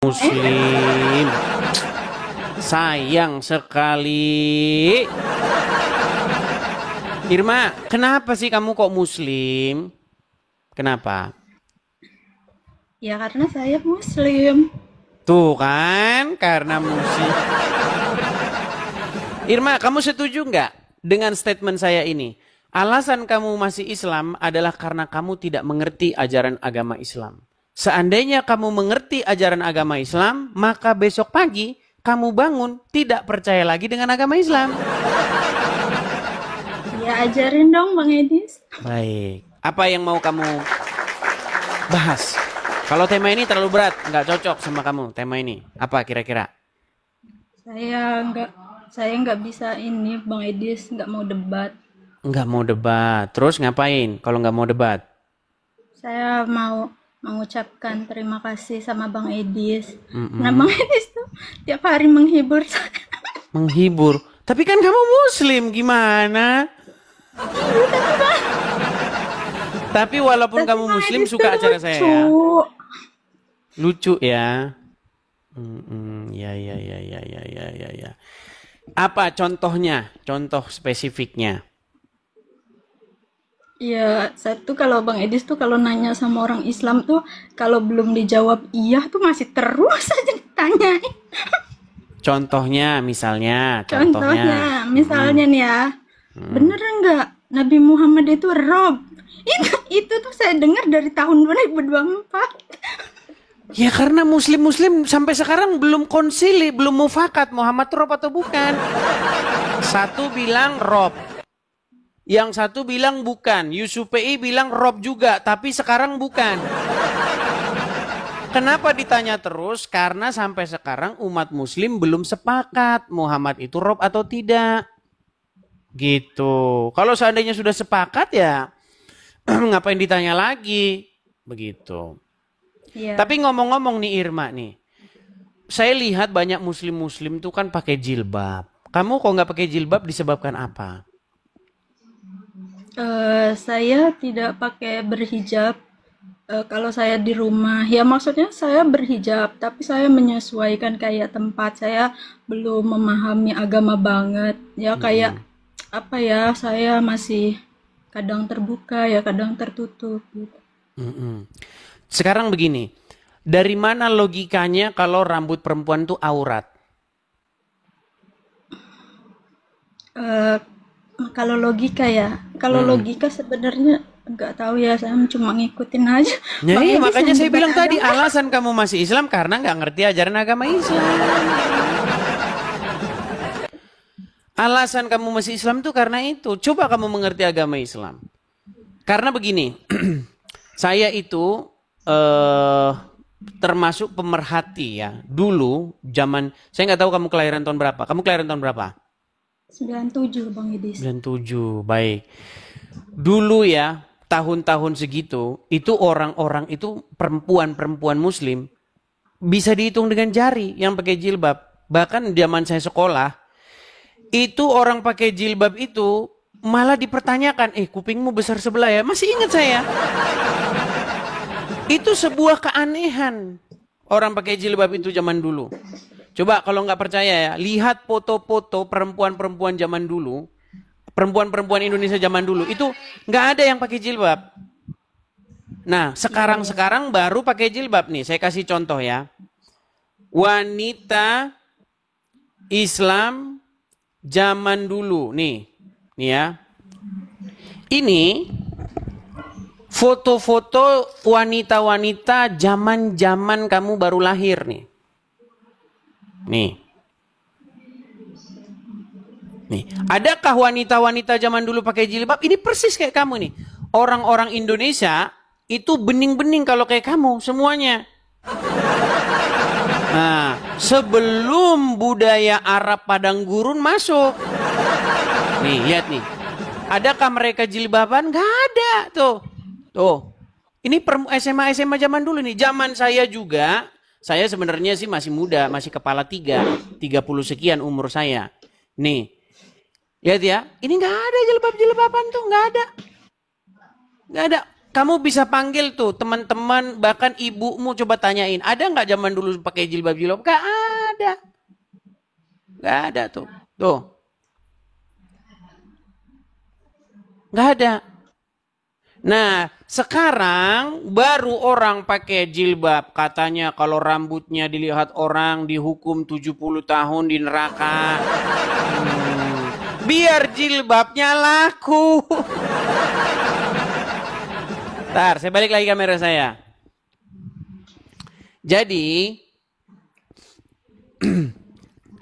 Muslim. Sayang sekali. Irma, kenapa sih kamu kok Muslim? Kenapa? Ya karena saya Muslim. Tuh kan, karena Muslim. Irma, kamu setuju nggak dengan statement saya ini? Alasan kamu masih Islam adalah karena kamu tidak mengerti ajaran agama Islam. Seandainya kamu mengerti ajaran agama Islam, maka besok pagi kamu bangun tidak percaya lagi dengan agama Islam. Ya ajarin dong Bang Edis. Baik. Apa yang mau kamu bahas? Kalau tema ini terlalu berat, nggak cocok sama kamu tema ini. Apa kira-kira? Saya nggak saya nggak bisa ini Bang Edis, nggak mau debat. Nggak mau debat. Terus ngapain kalau nggak mau debat? Saya mau mengucapkan terima kasih sama Bang Edis. Nah Mm-mm. Bang Edis tuh tiap hari menghibur saya. Menghibur. Tapi kan kamu Muslim, gimana? Tapi walaupun Tapi kamu Bang Muslim Edis tuh suka acara saya lucu. ya. Lucu ya. Ya, ya, ya, ya, ya, ya, ya, ya. Apa contohnya? Contoh spesifiknya. Ya, saya tuh kalau Bang Edis tuh kalau nanya sama orang Islam tuh kalau belum dijawab iya tuh masih terus aja ditanyain. Contohnya, misalnya, contohnya. Contohnya, misalnya nih ya, bener nggak Nabi Muhammad itu Rob? Itu tuh saya dengar dari tahun 2024. Ya karena Muslim-Muslim sampai sekarang belum konsili, belum mufakat Muhammad Rob atau bukan. Satu bilang Rob, yang satu bilang bukan. Yusufi bilang Rob juga, tapi sekarang bukan. Kenapa ditanya terus? Karena sampai sekarang umat Muslim belum sepakat Muhammad itu Rob atau tidak. Gitu. Kalau seandainya sudah sepakat ya ngapain ditanya lagi? Begitu. Iya. Tapi ngomong-ngomong nih Irma nih, saya lihat banyak Muslim-Muslim tuh kan pakai jilbab. Kamu kok nggak pakai jilbab disebabkan apa? Saya tidak pakai berhijab. Kalau saya di rumah, ya maksudnya saya berhijab, tapi saya menyesuaikan kayak tempat. Saya belum memahami agama banget. Ya kayak Mm-mm. apa ya? Saya masih kadang terbuka ya, kadang tertutup gitu. Mm-mm. Sekarang begini, dari mana logikanya kalau rambut perempuan tuh aurat? Eh, kalau logika ya, kalau Mm-mm. logika sebenarnya nggak tahu ya, saya cuma ngikutin aja. Ya Bang iya Edis makanya yang saya debat bilang tadi agama. alasan kamu masih Islam karena nggak ngerti ajaran agama Islam. Alasan kamu masih Islam tuh karena itu. Coba kamu mengerti agama Islam. Karena begini, saya itu eh termasuk pemerhati ya. Dulu zaman saya nggak tahu kamu kelahiran tahun berapa. Kamu kelahiran tahun berapa? 97 Bang Edis. 97. Baik. Dulu ya, tahun-tahun segitu, itu orang-orang itu perempuan-perempuan muslim bisa dihitung dengan jari yang pakai jilbab. Bahkan zaman saya sekolah, itu orang pakai jilbab itu malah dipertanyakan, kupingmu besar sebelah ya. Masih ingat saya. Itu sebuah keanehan. Orang pakai jilbab itu zaman dulu. Coba kalau nggak percaya ya, lihat foto-foto perempuan-perempuan zaman dulu. Perempuan-perempuan Indonesia zaman dulu. Itu nggak ada yang pakai jilbab. Nah, sekarang-sekarang baru pakai jilbab nih. Saya kasih contoh ya. Wanita Islam zaman dulu. Nih ya. Ini foto-foto wanita-wanita zaman-zaman kamu baru lahir nih. Nih. Nih, adakah wanita-wanita zaman dulu pakai jilbab? Ini persis kayak kamu nih. Orang-orang Indonesia itu bening-bening kalau kayak kamu semuanya. Nah, sebelum budaya Arab padang gurun masuk. Nih, lihat nih. Adakah mereka jilbaban? Gak ada tuh. Tuh. Ini SMA zaman dulu nih. Zaman saya juga, saya sebenarnya sih masih muda, masih kepala 30 sekian umur saya. Nih, lihat ya, ini nggak ada jilbab-jilbaban tuh, nggak ada. Nggak ada. kamu bisa panggil tuh teman-teman, bahkan ibumu, coba tanyain, ada nggak zaman dulu pakai jilbab-jilbab? Nggak ada. Nggak ada tuh. Tuh. Nggak ada. Nah, sekarang baru orang pakai jilbab. Katanya kalau rambutnya dilihat orang dihukum 70 tahun di neraka. Biar jilbabnya laku. Ntar, saya balik lagi kamera saya. Jadi,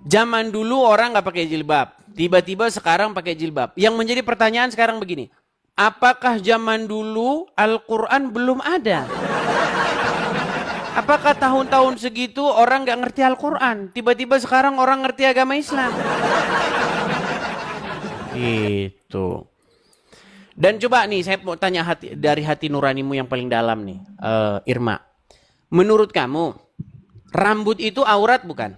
zaman dulu orang nggak pakai jilbab. Tiba-tiba sekarang pakai jilbab. Yang menjadi pertanyaan sekarang begini. Apakah zaman dulu Al-Quran belum ada? Apakah tahun-tahun segitu orang nggak ngerti Al-Quran? Tiba-tiba sekarang orang ngerti agama Islam. Gitu. Dan coba nih, saya mau tanya dari hati nuranimu yang paling dalam nih, Irma. Menurut kamu, rambut itu aurat bukan?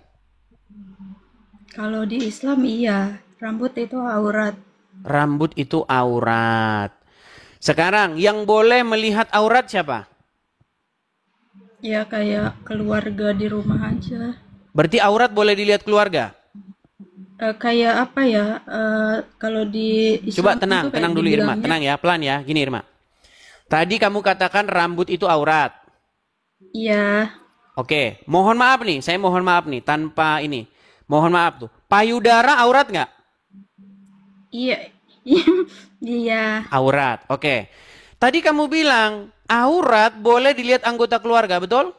Kalau di Islam iya, rambut itu aurat. Rambut itu aurat. Sekarang yang boleh melihat aurat siapa? Ya kayak keluarga di rumah aja. Berarti aurat boleh dilihat keluarga? Kayak apa ya? Kalau di Coba Islam tenang, itu kayak tenang dulu Irma, dibilangnya, tenang ya, pelan ya. Gini Irma. Tadi kamu katakan rambut itu aurat. iya, Oke, mohon maaf nih, saya mohon maaf nih, tanpa ini. Mohon maaf tuh. Payudara aurat nggak? iya, iya, Aurat, oke. Tadi kamu bilang aurat boleh dilihat anggota keluarga, betul?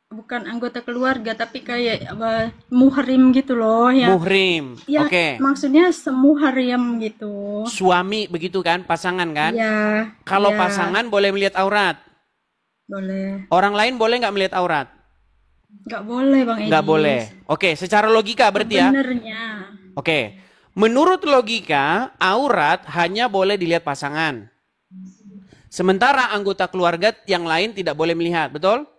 bukan anggota keluarga tapi kayak apa, muhrim gitu loh ya. Muhrim, Ya, oke. maksudnya semuhrim gitu. Suami begitu kan, pasangan kan? Iya, Kalau iya, pasangan boleh melihat aurat. boleh. Orang lain boleh nggak melihat aurat? Nggak boleh Bang Nggak Edis. boleh. Oke, secara logika berarti ya. Sebenarnya. Oke, menurut logika aurat hanya boleh dilihat pasangan. Sementara anggota keluarga yang lain tidak boleh melihat, betul?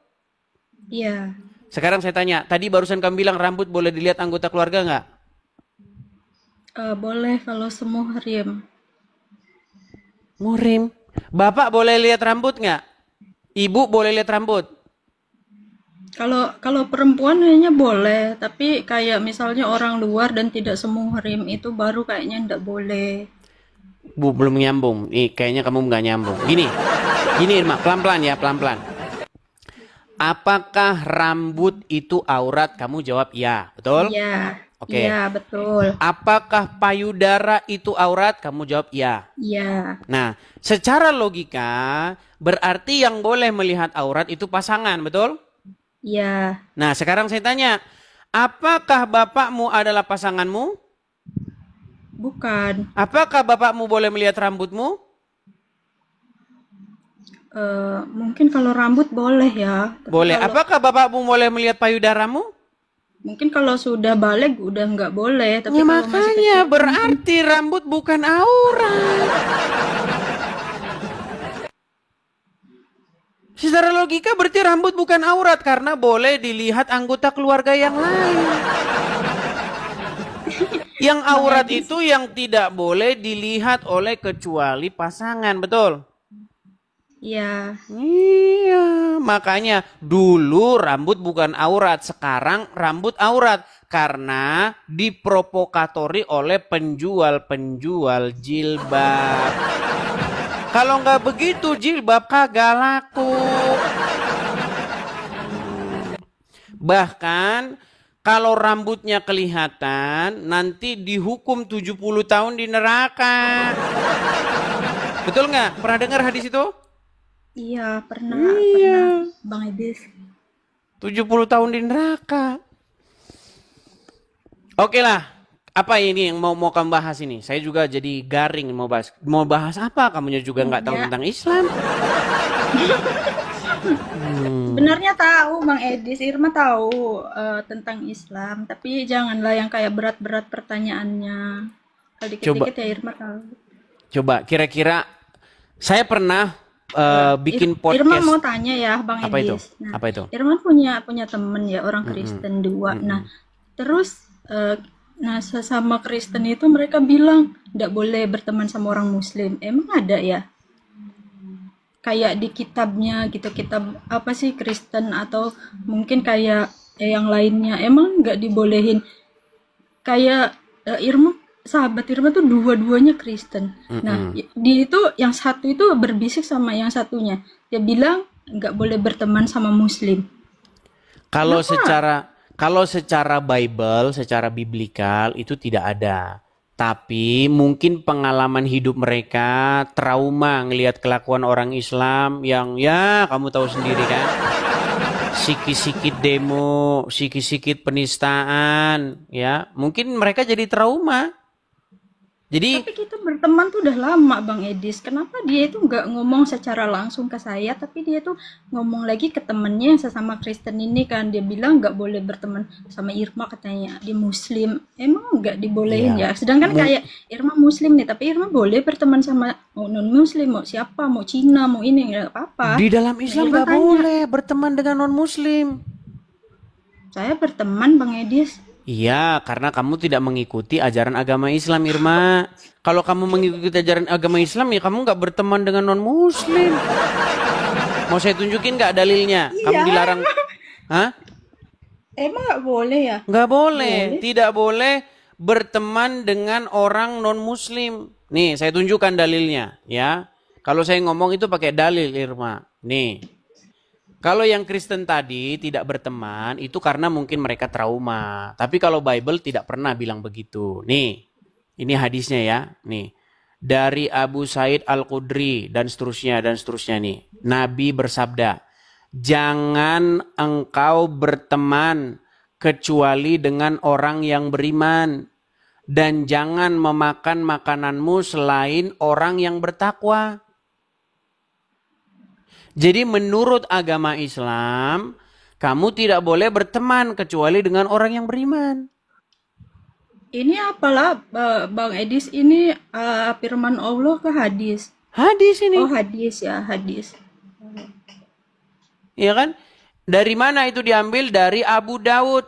Iya. Sekarang saya tanya, tadi barusan kamu bilang rambut boleh dilihat anggota keluarga nggak? Boleh kalau semuhrim. Muhrim. Bapak boleh lihat rambut nggak? Ibu boleh lihat rambut? Kalau perempuan kayaknya boleh, tapi kayak misalnya orang luar dan tidak semuhrim itu baru kayaknya nggak boleh. Bu, belum nyambung. Nih, kayaknya kamu nggak nyambung. Gini Irma, pelan-pelan ya, pelan-pelan. Apakah rambut itu aurat? Kamu jawab ya, betul? Iya. Oke. Iya, betul. Apakah payudara itu aurat? Kamu jawab ya. Iya. Nah, secara logika berarti yang boleh melihat aurat itu pasangan, betul? Iya. Nah, sekarang saya tanya, apakah bapakmu adalah pasanganmu? Bukan. Apakah bapakmu boleh melihat rambutmu? Mungkin kalau rambut boleh ya. Tapi Boleh. kalau Apakah bapakmu boleh melihat payudaramu? mungkin kalau sudah balik udah nggak boleh. Tapi Ya kalau masih makanya kecil, berarti rambut bukan aurat. Secara logika berarti rambut bukan aurat karena boleh dilihat anggota keluarga yang lain. Yang aurat itu yang tidak boleh dilihat oleh kecuali pasangan, betul? iya. Iya, makanya dulu rambut bukan aurat, sekarang rambut aurat karena diprovokatori oleh penjual-penjual jilbab. Kalau nggak begitu jilbab kagak laku. Bahkan kalau rambutnya kelihatan nanti dihukum 70 tahun di neraka. Betul nggak? Pernah dengar hadis itu? Iya, pernah Bang Edis. 70 tahun di neraka. Oke lah. Apa ini yang mau kamu bahas ini? Saya juga jadi garing mau bahas. Mau bahas apa? Kamunya juga nggak tahu Ya. tentang Islam. Sebenarnya tahu Bang Edis, Irma tahu tentang Islam, tapi janganlah yang kayak berat-berat pertanyaannya. Kalau dikit-dikit ya Irma tahu. Coba kira-kira saya pernah bikin Irma podcast. mau tanya ya Bang Apa itu? Edis. Nah, Apa itu? Irma punya temen ya orang Kristen dua. Nah, terus sesama Kristen itu mereka bilang nggak boleh berteman sama orang Muslim. Emang ada ya? kayak di kitabnya gitu, kitab apa sih Kristen atau mungkin kayak yang lainnya emang nggak dibolehin. Kayak Irma, sahabat Irma tuh dua-duanya Kristen. Nah, di itu yang satu itu berbisik sama yang satunya. Dia bilang nggak boleh berteman sama Muslim. Kalau Kenapa? secara Bible, secara biblikal itu tidak ada. Tapi mungkin pengalaman hidup mereka trauma ngelihat kelakuan orang Islam yang ya kamu tahu sendiri kan. Sikit-sikit demo, sikit-sikit penistaan, ya. Mungkin mereka jadi trauma. Jadi Tapi kita berteman tuh udah lama Bang Edis. Kenapa dia itu nggak ngomong secara langsung ke saya, tapi dia tuh ngomong lagi ke temennya yang sesama Kristen ini kan. Dia bilang nggak boleh berteman sama Irma katanya. Dia Muslim. Emang nggak dibolehin ya, ya? Sedangkan kayak Irma Muslim nih, tapi Irma boleh berteman sama mau non Muslim, mau siapa, mau Cina, mau ini nggak apa-apa. di dalam Nah, Islam Irma nggak tanya, boleh berteman dengan non-Muslim. saya berteman Bang Edis. Iya, karena kamu tidak mengikuti ajaran agama Islam, Irma. Kalau kamu mengikuti ajaran agama Islam, ya kamu nggak berteman dengan non-Muslim. Mau saya tunjukin nggak dalilnya? Kamu Iya, dilarang, hah? emang nggak boleh ya? Nggak boleh, Boleh. tidak boleh berteman dengan orang non-Muslim. Nih, saya tunjukkan dalilnya, ya. Kalau saya ngomong itu pakai dalil, Irma. Nih, kalau yang Kristen tadi tidak berteman, itu karena mungkin mereka trauma. Tapi kalau Bible tidak pernah bilang begitu. Nih, ini hadisnya ya. Nih, dari Abu Said Al-Khudri dan seterusnya nih. Nabi bersabda, jangan engkau berteman kecuali dengan orang yang beriman. Dan jangan memakan makananmu selain orang yang bertakwa. Jadi menurut agama Islam, kamu tidak boleh berteman kecuali dengan orang yang beriman. Ini apalah Bang Edis ini firman Allah ke hadis. Hadis ini, Oh hadis ya hadis. ya kan? Dari mana itu diambil? Dari Abu Daud.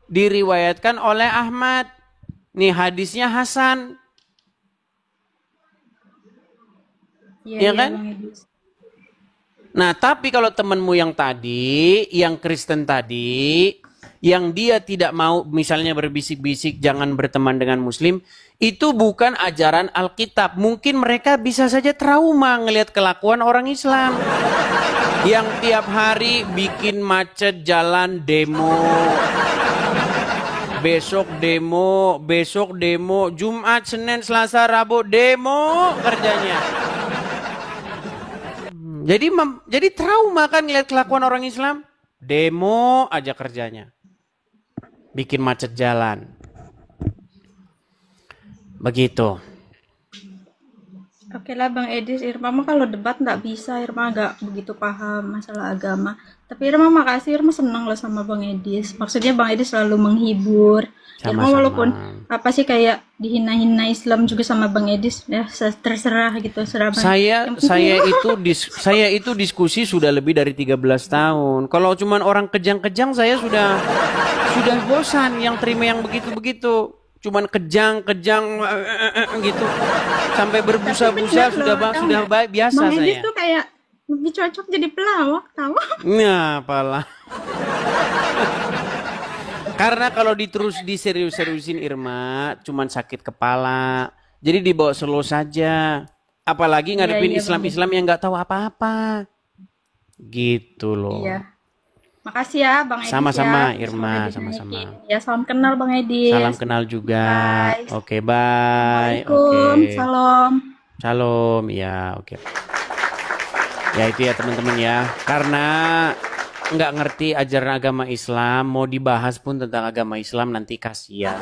Diriwayatkan oleh Ahmad. Nih hadisnya Hasan, Iya ya iya kan? Bang Edis. Nah, tapi kalau temanmu yang tadi, yang Kristen tadi, yang dia tidak mau misalnya berbisik-bisik jangan berteman dengan Muslim, itu bukan ajaran Alkitab. Mungkin mereka bisa saja trauma ngelihat kelakuan orang Islam. Yang tiap hari bikin macet jalan demo. Besok demo, Jumat, Senin, Selasa, Rabu demo kerjanya. Jadi trauma kan ngeliat kelakuan orang Islam. Demo aja kerjanya. Bikin macet jalan. Begitu. Oke lah Bang Edis, Irma mah kalau debat nggak bisa, Irma nggak begitu paham masalah agama. Tapi Irma makasih, Irma senang loh sama Bang Edis. Maksudnya Bang Edis selalu menghibur. Irma Sama-sama. walaupun apa sih kayak dihina-hina Islam juga sama Bang Edis, ya terserah gitu, serah Bang. Yang penting Saya itu diskusi sudah lebih dari 13 tahun. Kalau cuman orang kejang-kejang saya sudah bosan yang terima yang begitu-begitu. Cuman kejang-kejang gitu. Sampai tapi berbusa-busa bener loh, tahu sudah nggak? baik biasa Bang Edis saya. tuh kayak lebih cocok jadi pelawak, tahu? Nah, apalah. Karena kalau diserius-seriusin Irma, cuman sakit kepala. Jadi dibawa slow saja. Apalagi Iya ngadepin iya Bang Edis. Islam-Islam yang nggak tahu apa-apa. Gitu loh. Iya. Makasih ya Bang Edis Sama-sama ya. Irma, Semoga sama-sama. dibanyakin. Ya salam kenal Bang Salam Edis. kenal juga. Bye. Oke, bye. Assalamualaikum. Oke. Salam. Shalom. Ya, oke. Ya itu ya teman-teman ya. Karena nggak ngerti ajaran agama Islam, mau dibahas pun tentang agama Islam nanti kasihan.